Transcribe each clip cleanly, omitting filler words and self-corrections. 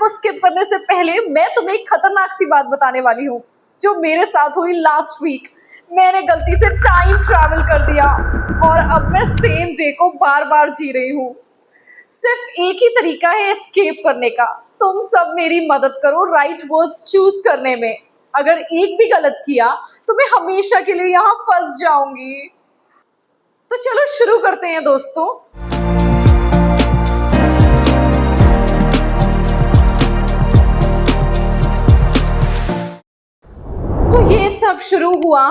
को स्किप करने से पहले मैं तुम्हें एक खतरनाक सी बात बताने वाली हूँ जो मेरे साथ हुई लास्ट वीक। मैंने गलती से टाइम ट्रैवल कर दिया और अब मैं सेम डे को बार बार जी रही हूँ। सिर्फ एक ही तरीका है एस्केप करने का। तुम सब मेरी मदद करो राइट वर्ड्स चूज करने में। अगर एक भी गलत किया तो मैं हमेशा के लिए यहाँ फंस जाऊंगी। तो चलो शुरू करते हैं दोस्तों। तो ये सब शुरू हुआ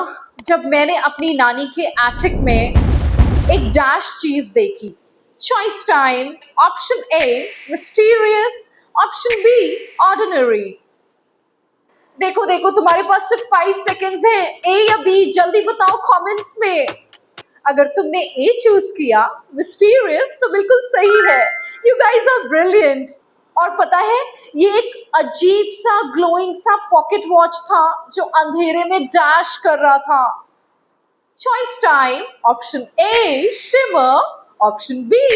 जब मैंने अपनी नानी के एटिक में एक डैश चीज देखी। Choice time. Option A mysterious, option B ordinary. देखो देखो तुम्हारे पास सिर्फ 5 सेकेंड्स हैं। ए या बी जल्दी बताओ कमेंट्स में। अगर तुमने ए चूज किया मिस्टीरियस तो बिल्कुल सही है। You guys are brilliant. और पता है ये एक अजीब सा ग्लोइंग सा पॉकेट वॉच था जो अंधेरे में डैश कर रहा था। Choice time. Option A shimmer, option B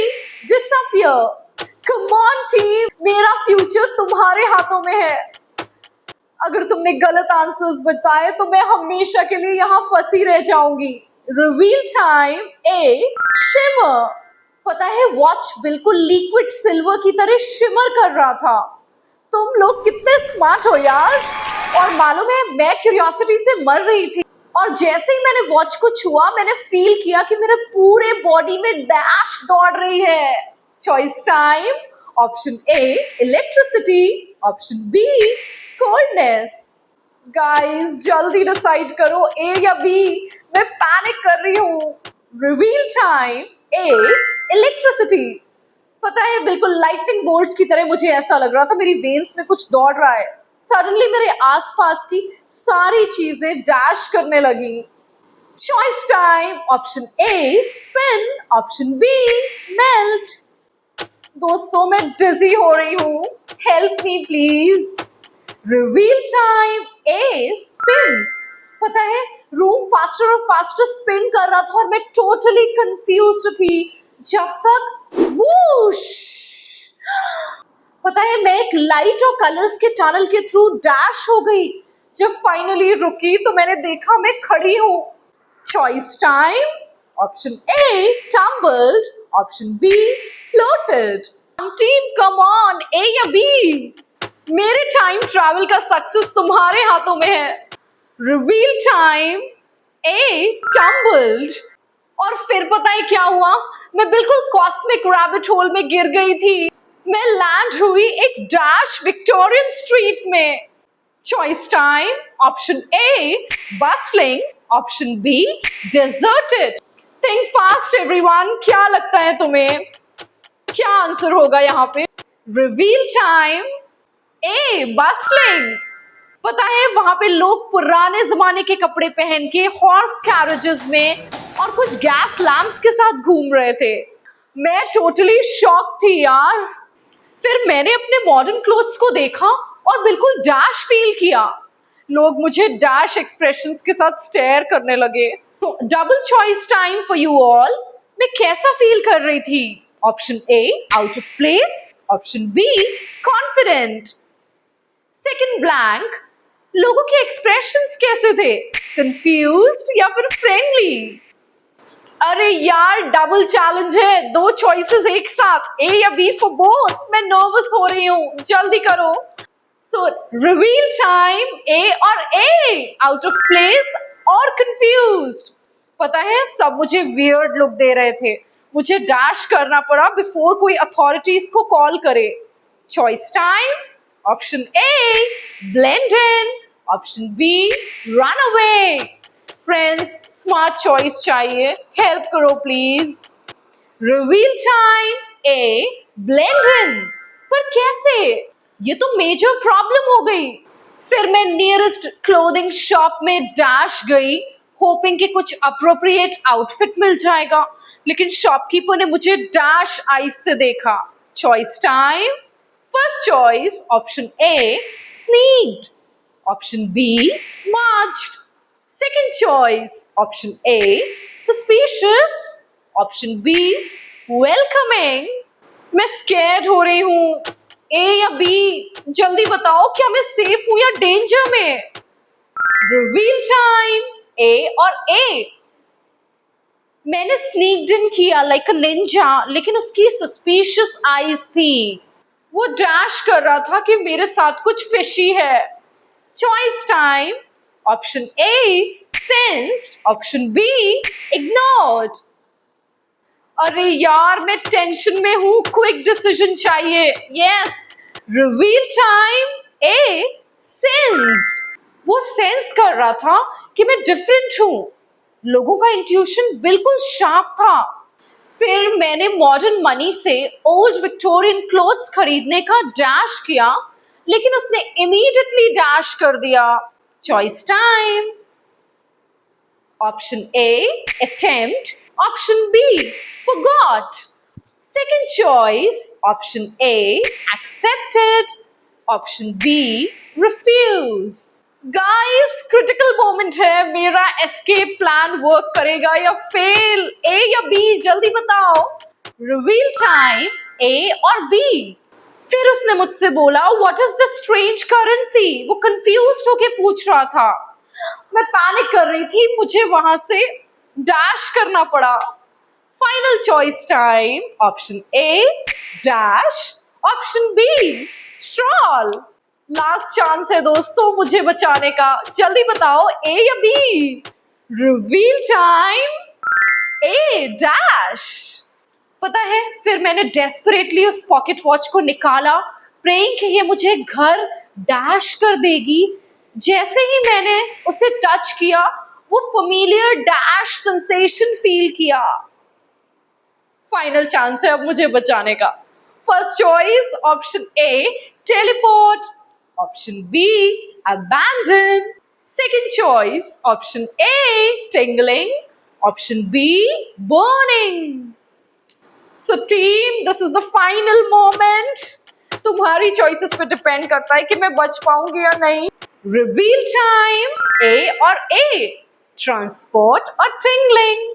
disappear. Come on team, मेरा फ्यूचर तुम्हारे हाथों में है। अगर तुमने गलत आंसर्स बताए तो मैं हमेशा के लिए यहाँ फंसी रह जाऊंगी। Reveal time. A shimmer. पता है वॉच बिल्कुल लिक्विड सिल्वर की तरह शिमर कर रहा था। तुम लोग कितने स्मार्ट हो यार। और मालूम है मैं क्यूरियोसिटी से मर रही थी और जैसे ही मैंने वॉच को छुआ मैंने फील किया कि मेरे पूरे बॉडी में डैश दौड़ रही है। Choice time. Option A electricity, option B coldness. Guys जल्दी डिसाइड करो ए या बी। मैं पैनिक कर रही हूँ। Reveal time. A electricity. पता है बिल्कुल लाइटनिंग बोल्ट्स की तरह मुझे ऐसा लग रहा था मेरी वेन्स में कुछ दौड़ रहा है। सडनली मेरे आसपास की सारी चीजें डैश करने लगी। Choice time. Option A spin, option B melt. दोस्तों मैं डिजी हो रही हूँ, help me please. Reveal time. A spin. पता है रूम फास्टर और फास्टर स्पिन कर रहा था और मैं टोटली कंफ्यूज्ड थी जब तक वूश। पता है मैं एक लाइट और कलर्स के टनल के थ्रू डैश हो गई। जब फाइनली रुकी तो मैंने देखा मैं खड़ी हूँ। Choice time. Option A tumbled, option B floated. Team come on, A या बी। मेरे टाइम ट्रैवल का सक्सेस तुम्हारे हाथों में है। Reveal time. A tumbled. और फिर पता है क्या हुआ, मैं बिल्कुल कॉस्मिक रैबिट होल में गिर गई थी। मैं लैंड हुई एक डैश विक्टोरियन स्ट्रीट में। Choice time. Option A bustling, option B deserted. Think fast everyone, क्या लगता है तुम्हें क्या आंसर होगा यहाँ पे? Reveal time. A bustling. पता है वहां पे लोग पुराने जमाने के कपड़े पहन के हॉर्स कैरेजेस में और कुछ गैस लैंप्स के साथ घूम रहे थे। मैं टोटली शॉक थी यार। फिर मैंने अपने मॉडर्न क्लोथ्स को देखा और बिल्कुल डैश फील किया। लोग मुझे डैश एक्सप्रेशंस के साथ स्टेयर करने लगे। तो double choice time for you all. मैं कैसा फील कर रही थी? Option A out of place, option be confident. Second blank. लोगों के एक्सप्रेशंस कैसे थे? कंफ्यूज्ड या फिर फ्रेंडली? अरे यार डबल चैलेंज है, 2 चॉइसेस एक साथ, ए या बी फॉर बोथ। मैं नर्वस हो रही हूँ, जल्दी करो। सो रिवील टाइम। ए और ए, आउट ऑफ प्लेस और कंफ्यूज्ड। पता है सब मुझे वियर्ड लुक दे रहे थे। मुझे डैश करना पड़ा बिफोर कोई अथॉरिटीज को कॉल करे। Choice time. Option A blend in, option be run away. Friends smart choice चाहिए, हेल्प करो please. Reveal time. A blend in. पर कैसे? ये तो मेजर प्रॉब्लम हो गई। फिर मैं नियरेस्ट क्लोथिंग शॉप में डैश गई होपिंग कि कुछ अप्रोप्रिएट आउटफिट मिल जाएगा, लेकिन शॉपकीपर ने मुझे डैश आइज से देखा। Choice time. First choice option A sneaked, option B marched. Second choice option A suspicious, option B welcoming. मैं स्कैर्ड हो रही हूँ। ए या बी? जल्दी बताओ, क्या मैं सेफ हूं या डेंजर में? रिवील टाइम, ए और ए। मैंने स्नीक्ड इन किया लाइक अ निंजा, लेकिन उसकी सस्पिशियस आईज थी। वो डैश कर रहा था कि मेरे साथ कुछ फिशी है। Choice time, option A sensed, option be ignored. अरे यार, मैं टेंशन में हूं, क्विक डिसीजन चाहिए। यस, रिवील टाइम, ए सेंस्ड। वो सेंस कर रहा था कि मैं डिफरेंट हूं। लोगों का इंट्यूशन बिल्कुल शार्प था। फिर मैंने मॉडर्न मनी से ओल्ड विक्टोरियन क्लोथ्स खरीदने का डैश किया, लेकिन उसने इमीडिएटली डैश कर दिया। Choice time, option A attempt, option B forgot. Second choice, option A accepted, option B refuse. Guys, critical moment है, मेरा escape plan work करेगा या fail? A या B? जल्दी बताओ। Reveal time, A और B। फिर उसने मुझसे बोला what is the strange currency? वो confused होके पूछ रहा था। मैं पैनिक कर रही थी, मुझे वहां से डैश करना पड़ा। Final choice time, option A dash, option B stroll. Last chance है दोस्तों मुझे बचाने का, जल्दी बताओ A या B? Reveal time, A dash। पता है, फिर मैंने डेस्परेटली उस पॉकेट वॉच को निकाला, प्रेइंग कि ये मुझे घर डैश कर देगी। जैसे ही मैंने उसे टच किया, वो फेमिलियर डैश सेंसेशन फील किया। फाइनल चांस है अब मुझे बचाने का। First choice, option A teleport, option B abandon. Second choice, option A tingling, option B burning. So team, this is the final moment. तुम्हारी चॉइसेस पे डिपेंड करता है कि मैं बच पाऊंगी या नहीं। रिवील टाइम, ए और ए, ट्रांसपोर्ट और टिंगलिंग।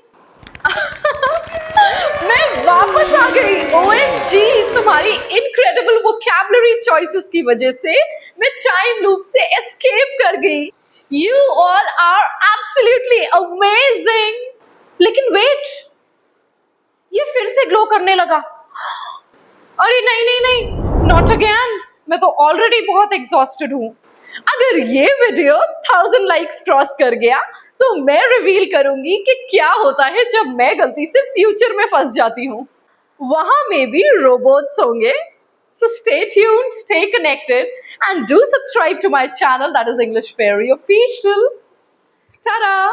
मैं वापस आ गई। OMG, तुम्हारी इनक्रेडिबल वोकैबुलरी चॉइसेस की वजह से मैं टाइम लूप से एस्केप कर गई। You all are absolutely amazing। लेकिन वेट, ये फिर से ग्लो करने लगा। अरे नहीं नहीं नहीं, नॉट अगेन। मैं तो ऑलरेडी बहुत एग्जॉस्टेड हूँ। अगर ये वीडियो 1000 लाइक्स क्रॉस कर गया तो मैं रिवील करूंगी कि क्या होता है जब मैं गलती से फ्यूचर में फंस जाती हूँ। वहां में भी रोबोट्स होंगे। So stay tuned, stay connected and do subscribe to my channel, that is English Fairy Official. Ta-da!